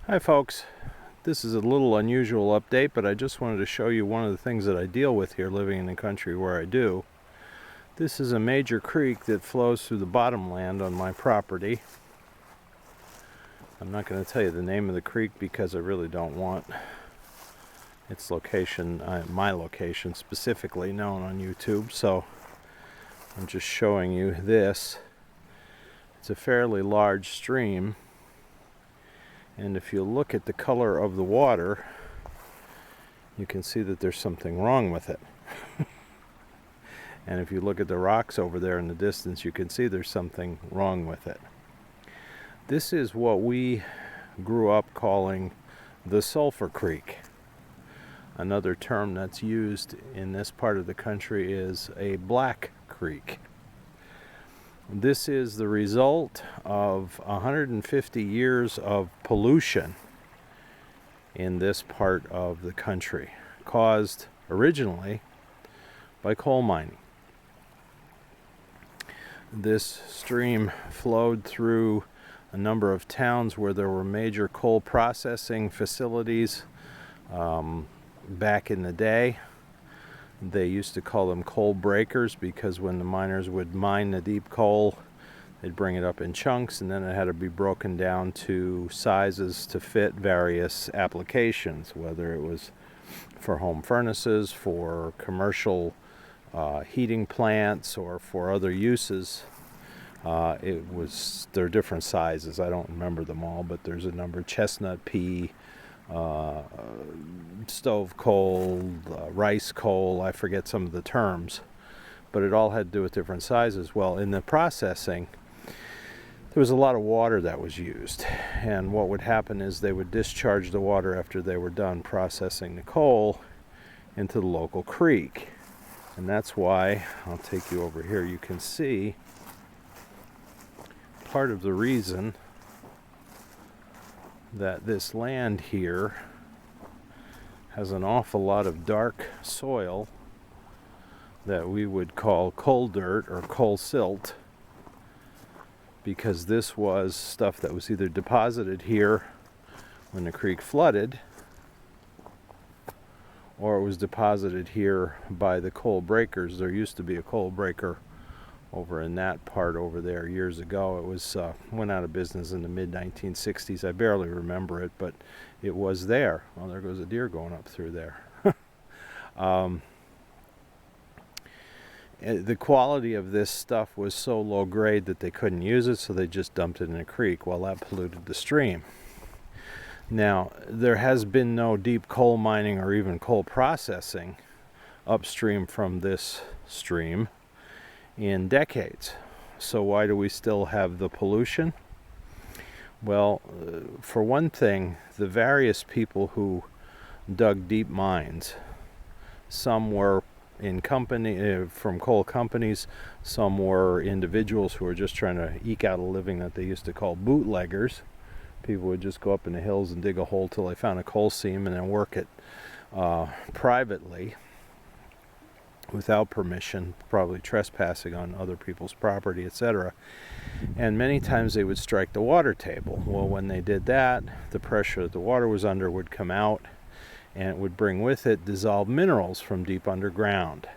Hi folks, this is a little unusual update, but I just wanted to show you one of the things that I deal with here living in the country where I do. This is a major creek that flows through the bottomland on my property. I'm not going to tell you the name of the creek because I really don't want its location, my location specifically, known on YouTube, so I'm just showing you this. It's a fairly large stream. And if you look at the color of the water, you can see that there's something wrong with it. And if you look at the rocks over there in the distance, you can see there's something wrong with it. This is what we grew up calling the Sulfur Creek. Another term that's used in this part of the country is a black creek. This is the result of 150 years of pollution in this part of the country, caused originally by coal mining. This stream flowed through a number of towns where there were major coal processing facilities back in the day. They used to call them coal breakers because when the miners would mine the deep coal, they'd bring it up in chunks and then it had to be broken down to sizes to fit various applications, whether it was for home furnaces, for commercial heating plants, or for other uses. There are different sizes. I don't remember them all, but there's a number: chestnut pea, stove coal, rice coal, I forget some of the terms, but it all had to do with different sizes. Well, in the processing, there was a lot of water that was used, and what would happen is they would discharge the water after they were done processing the coal into the local creek. And that's why, I'll take you over here, you can see part of the reason that this land here has an awful lot of dark soil that we would call coal dirt or coal silt, because this was stuff that was either deposited here when the creek flooded, or it was deposited here by the coal breakers. There used to be a coal breaker over in that part over there years ago. It was went out of business in the mid-1960s. I barely remember it, but it was there. Well, there goes a deer going up through there. The quality of this stuff was so low grade that they couldn't use it, so they just dumped it in a creek. Well, that polluted the stream. Now, there has been no deep coal mining or even coal processing upstream from this stream in decades. So why do we still have the pollution? Well, for one thing, the various people who dug deep mines, some were in company from coal companies, some were individuals who were just trying to eke out a living that they used to call bootleggers. People would just go up in the hills and dig a hole till they found a coal seam and then work it privately without permission, probably trespassing on other people's property, etc. And many times they would strike the water table. Well, when they did that, the pressure that the water was under would come out, and it would bring with it dissolved minerals from deep underground.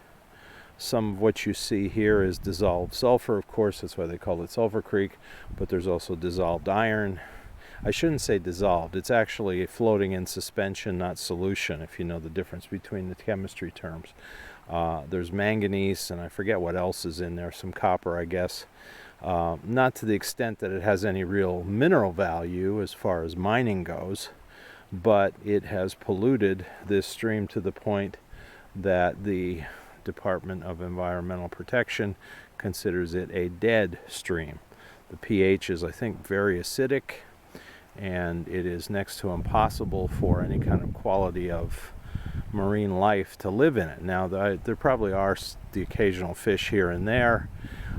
Some of what you see here is dissolved sulfur, of course, that's why they call it Sulfur Creek, but there's also dissolved iron. I shouldn't say dissolved, it's actually floating in suspension, not solution, if you know the difference between the chemistry terms. There's manganese, and I forget what else is in there, some copper, I guess. Not to the extent that it has any real mineral value as far as mining goes, but it has polluted this stream to the point that the Department of Environmental Protection considers it a dead stream. The pH is, I think, very acidic, and it is next to impossible for any kind of quality of marine life to live in it. Now, there probably are the occasional fish here and there.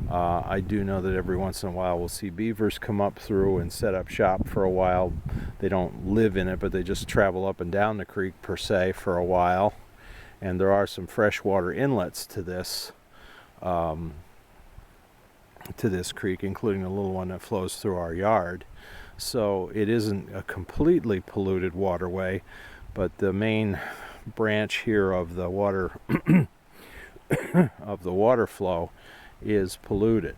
I do know that every once in a while we'll see beavers come up through and set up shop for a while. They don't live in it, but they just travel up and down the creek per se for a while. And there are some freshwater inlets to this creek, including a little one that flows through our yard. So it isn't a completely polluted waterway, but the main branch here of the water of the water flow is polluted.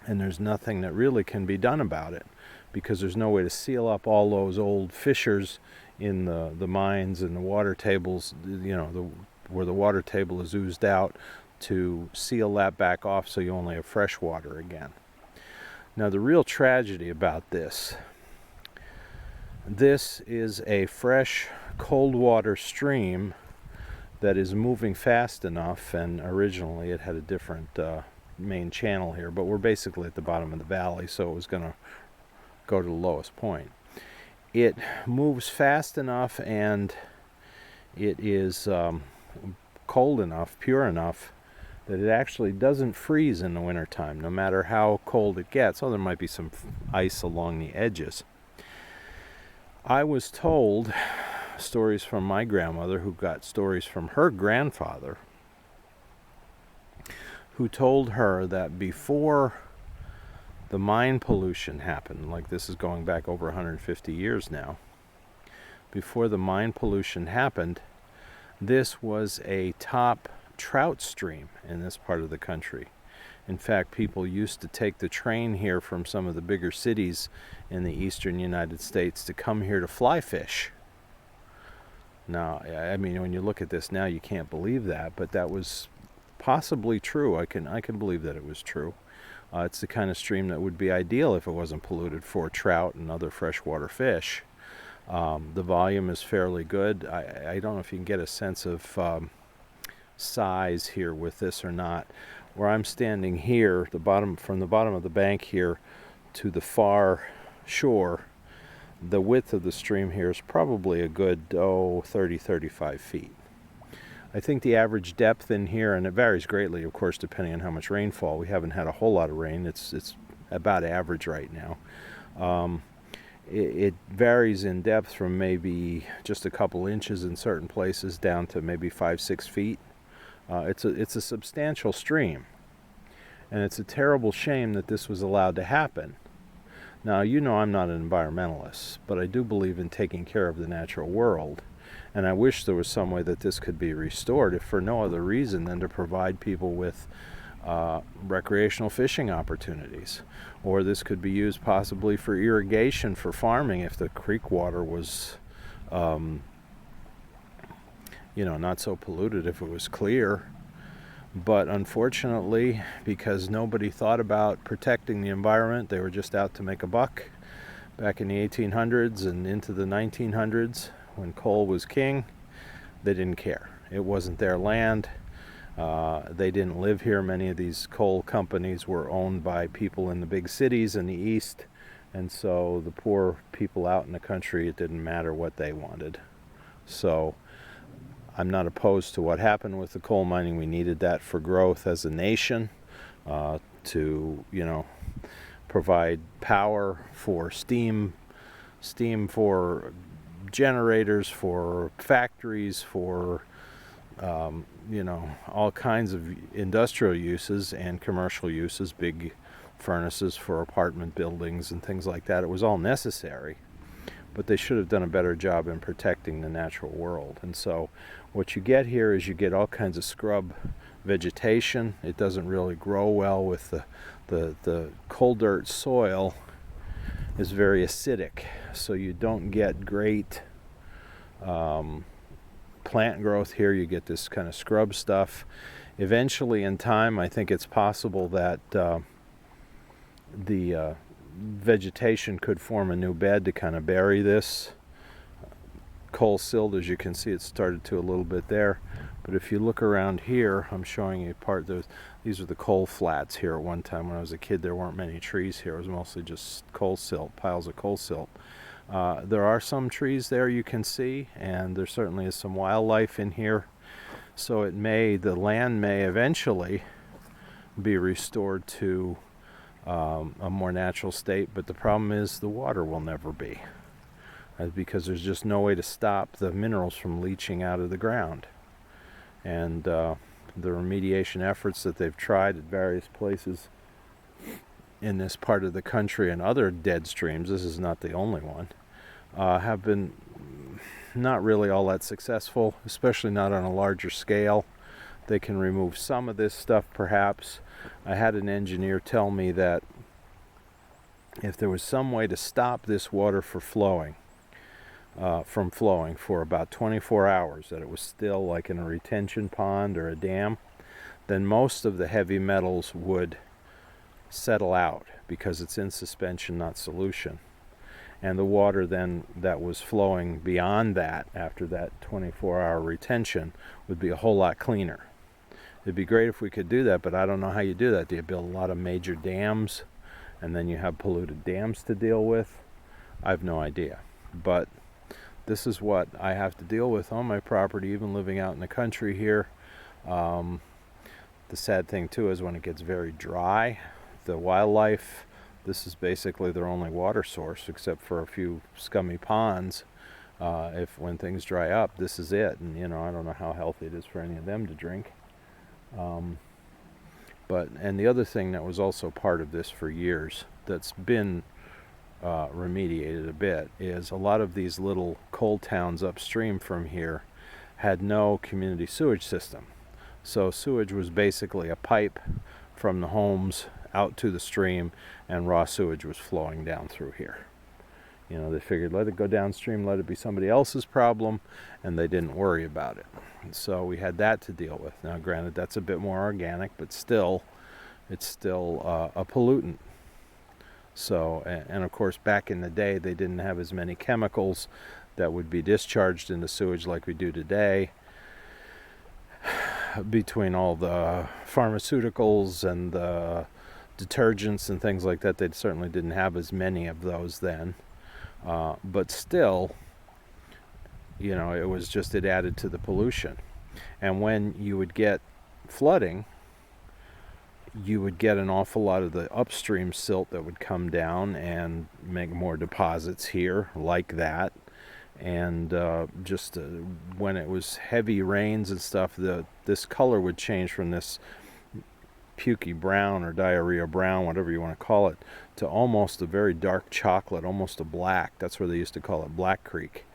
And there's nothing that really can be done about it, because there's no way to seal up all those old fissures in the mines and the water tables, where the water table is oozed out, to seal that back off so you only have fresh water again. Now the real tragedy about this is a fresh cold water stream that is moving fast enough, and originally it had a different main channel here, but we're basically at the bottom of the valley, so it was going to go to the lowest point. It moves fast enough, and it is cold enough, pure enough, that it actually doesn't freeze in the wintertime, no matter how cold it gets. Oh, there might be some ice along the edges. I was told stories from my grandmother, who got stories from her grandfather, who told her that before the mine pollution happened, like this is going back over 150 years now, before the mine pollution happened, this was a top trout stream in this part of the country. In fact, people used to take the train here from some of the bigger cities in the eastern United States to come here to fly fish. Now, I mean, when you look at this now, you can't believe that, but that was possibly true. I can believe that it was true. It's the kind of stream that would be ideal if it wasn't polluted for trout and other freshwater fish. The volume is fairly good. I don't know if you can get a sense of size here with this or not. Where I'm standing here, from the bottom of the bank here to the far shore, the width of the stream here is probably a good 30-35 feet. I think the average depth in here, and it varies greatly, of course, depending on how much rainfall. We haven't had a whole lot of rain. It's about average right now. It varies in depth from maybe just a couple inches in certain places down to maybe 5-6 feet. It's a substantial stream, and it's a terrible shame that this was allowed to happen. Now, I'm not an environmentalist, but I do believe in taking care of the natural world. And I wish there was some way that this could be restored, if for no other reason than to provide people with recreational fishing opportunities. Or this could be used possibly for irrigation for farming if the creek water was, not so polluted, if it was clear. But unfortunately, because nobody thought about protecting the environment, they were just out to make a buck back in the 1800s and into the 1900s. When coal was king, they didn't care. It wasn't their land. They didn't live here. Many of these coal companies were owned by people in the big cities in the east, and so the poor people out in the country, it didn't matter what they wanted. So I'm not opposed to what happened with the coal mining. We needed that for growth as a nation, to provide power for steam for generators, for factories, for all kinds of industrial uses and commercial uses, big furnaces for apartment buildings and things like that. It was all necessary, but they should have done a better job in protecting the natural world. And so what you get here is you get all kinds of scrub vegetation. It doesn't really grow well with the coal dirt soil is very acidic, so you don't get great plant growth here. You get this kind of scrub stuff. Eventually, in time, I think it's possible that the vegetation could form a new bed to kind of bury this coal silt. As you can see, it started to a little bit there. But if you look around here, I'm showing you part. These are the coal flats here at one time. When I was a kid, there weren't many trees here. It was mostly just coal silt, piles of coal silt. There are some trees there you can see, and there certainly is some wildlife in here. So the land may eventually be restored to a more natural state, but the problem is the water will never be, because there's just no way to stop the minerals from leaching out of the ground. And the remediation efforts that they've tried at various places in this part of the country and other dead streams, this is not the only one, have been not really all that successful, especially not on a larger scale. They can remove some of this stuff perhaps. I had an engineer tell me that if there was some way to stop this water from flowing for about 24 hours, that it was still like in a retention pond or a dam, then most of the heavy metals would settle out because it's in suspension, not solution. And the water then that was flowing beyond that after that 24-hour retention would be a whole lot cleaner. It'd be great if we could do that, but I don't know how you do that. Do you build a lot of major dams and then you have polluted dams to deal with? I have no idea. But this is what I have to deal with on my property, even living out in the country here. The sad thing too is when it gets very dry, the wildlife, this is basically their only water source, except for a few scummy ponds. When things dry up, this is it. And I don't know how healthy it is for any of them to drink. And the other thing that was also part of this for years that's been remediated a bit is a lot of these little coal towns upstream from here had no community sewage system. So sewage was basically a pipe from the homes out to the stream, and raw sewage was flowing down through here. They figured let it go downstream, let it be somebody else's problem, and they didn't worry about it. And so we had that to deal with. Now granted, that's a bit more organic, but still, it's still a pollutant. So, and of course back in the day they didn't have as many chemicals that would be discharged into sewage like we do today. Between all the pharmaceuticals and the detergents and things like that, they certainly didn't have as many of those then. But still, it added to the pollution. And when you would get flooding, you would get an awful lot of the upstream silt that would come down and make more deposits here like that. And when it was heavy rains and stuff, this color would change from this pukey brown or diarrhea brown, whatever you want to call it, to almost a very dark chocolate, almost a black. That's where they used to call it Black Creek.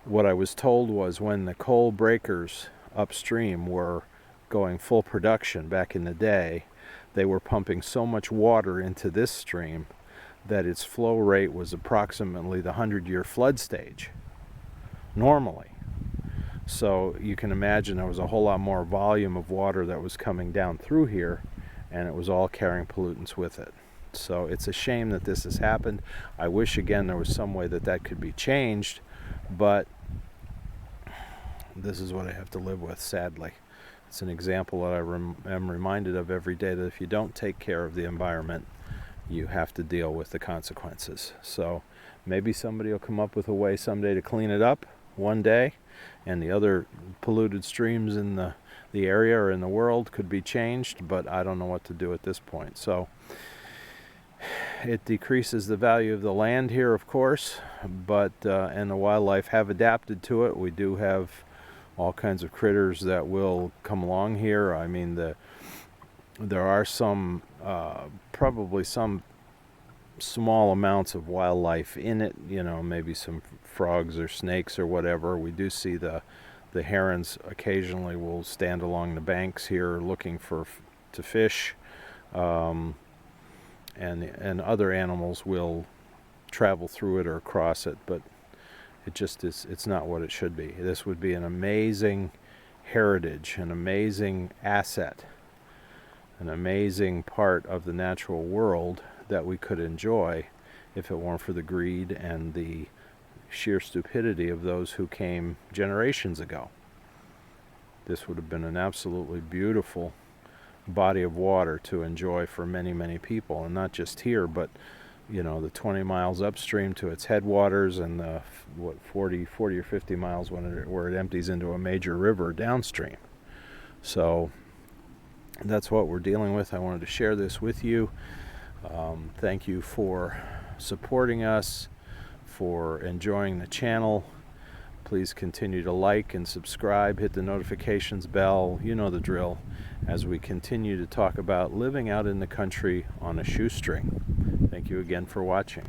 What I was told was when the coal breakers upstream were going full production back in the day, they were pumping so much water into this stream that its flow rate was approximately the 100-year flood stage normally. So you can imagine there was a whole lot more volume of water that was coming down through here, and it was all carrying pollutants with it. So it's a shame that this has happened. I wish again there was some way that could be changed, but this is what I have to live with, sadly. It's an example that I am reminded of every day, that if you don't take care of the environment, you have to deal with the consequences. So maybe somebody will come up with a way someday to clean it up one day, and the other polluted streams in the area or in the world could be changed, but I don't know what to do at this point. So it decreases the value of the land here, of course, but and the wildlife have adapted to it. We do have all kinds of critters that will come along here. I mean, there are some probably some small amounts of wildlife in it, maybe some frogs or snakes or whatever. We do see the herons occasionally will stand along the banks here looking to fish, and other animals will travel through it or across it, but it's not what it should be. This would be an amazing heritage, an amazing asset, an amazing part of the natural world that we could enjoy if it weren't for the greed and the sheer stupidity of those who came generations ago. This would have been an absolutely beautiful body of water to enjoy for many, many people, and not just here, but the 20 miles upstream to its headwaters, and the 40 or 50 miles where it empties into a major river downstream. So that's what we're dealing with. I wanted to share this with you. Thank you for supporting us, for enjoying the channel. Please continue to like and subscribe, hit the notifications bell, you know the drill, as we continue to talk about living out in the country on a shoestring. Thank you again for watching.